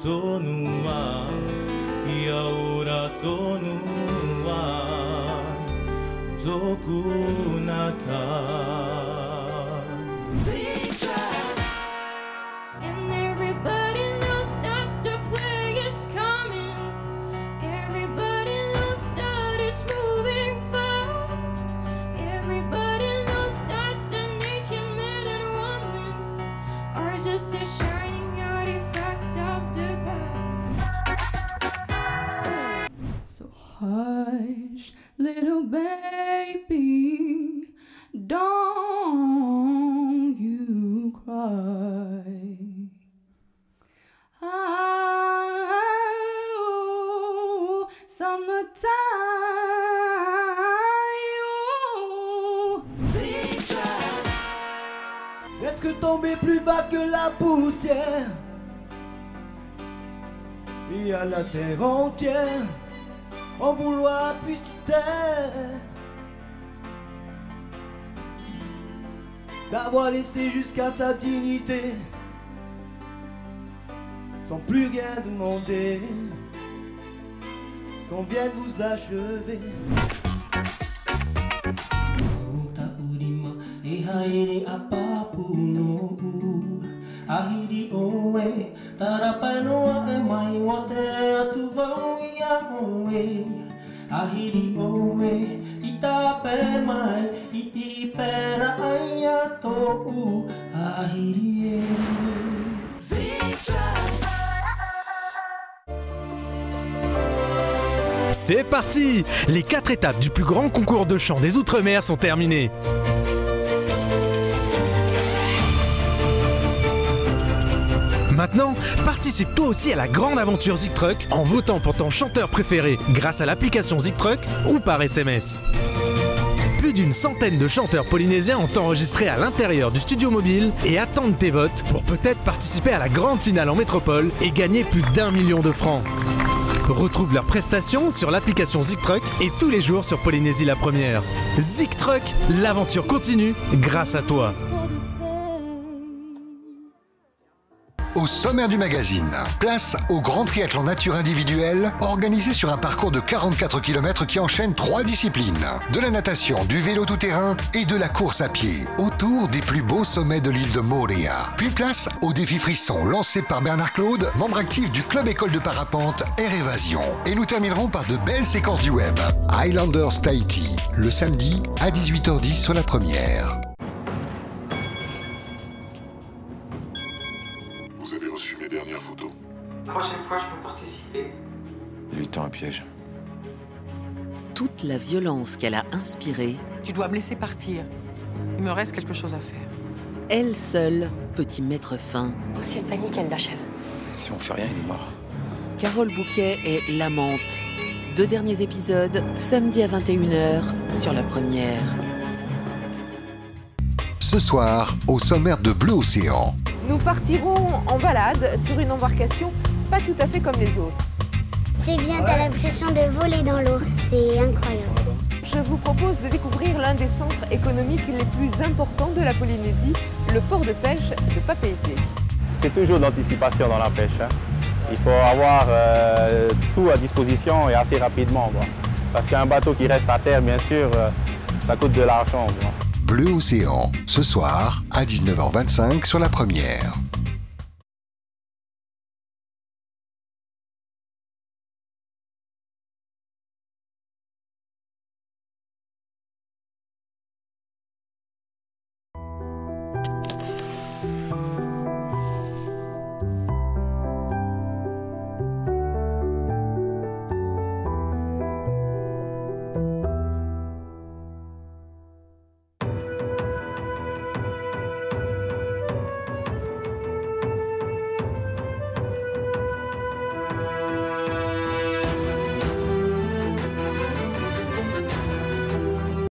とぬわいやおらとぬわ族なか And everybody knows that the plague is coming. Everybody knows that it's moving fast. Everybody knows that the naked men and women are just a shining artifact of the past. So hush, little baby, don't you cry. Oh, summertime. Oh. Être tombé plus bas que la poussière et à la terre entière en vouloir puisse taire, d'avoir laissé jusqu'à sa dignité sans plus rien demander, qu'on vienne vous achever. Ahiri oe, tarapai noa e mai wa te atu vau ia oe. Ahiri oe, i tape mai, i ti pera ai atou. Ahiri e. C'est parti! Les 4 étapes du plus grand concours de chant des Outre-mer sont terminées. Maintenant, participe toi aussi à la grande aventure Zik Truck en votant pour ton chanteur préféré grâce à l'application Zik Truck ou par SMS. Plus d'une centaine de chanteurs polynésiens ont enregistré à l'intérieur du studio mobile et attendent tes votes pour peut-être participer à la grande finale en métropole et gagner plus d'1 million de francs. Retrouve leurs prestations sur l'application Zik Truck et tous les jours sur Polynésie la Première. Zik Truck, l'aventure continue grâce à toi. Au sommaire du magazine, place au grand triathlon nature individuel organisé sur un parcours de 44 km qui enchaîne 3 disciplines. De la natation, du vélo tout-terrain et de la course à pied autour des plus beaux sommets de l'île de Moorea. Puis place au défi frisson lancé par Bernard Claude, membre actif du club école de parapente Air Évasion. Et nous terminerons par de belles séquences du web. Highlanders Tahiti, le samedi à 18h10 sur la Première. Vous avez reçu mes dernières photos. La prochaine fois, je veux participer. 8 ans à piège. Toute la violence qu'elle a inspirée, Tu dois me laisser partir. Il me reste quelque chose à faire. elle seule peut y mettre fin. Si elle panique, elle l'achève. Si on fait rien, il est mort. Carole Bouquet est l'amante. 2 derniers épisodes, samedi à 21h sur la Première. Ce soir, au sommaire de Bleu Océan. Nous partirons en balade sur une embarcation pas tout à fait comme les autres. C'est bien, t'as l'impression de voler dans l'eau. C'est incroyable. Je vous propose de découvrir l'un des centres économiques les plus importants de la Polynésie, le port de pêche de Papeete. C'est toujours d'anticipation dans la pêche. Il faut avoir tout à disposition et assez rapidement. Parce qu'un bateau qui reste à terre, bien sûr, ça coûte de l'argent. Bleu Océan, ce soir à 19h25 sur la Première.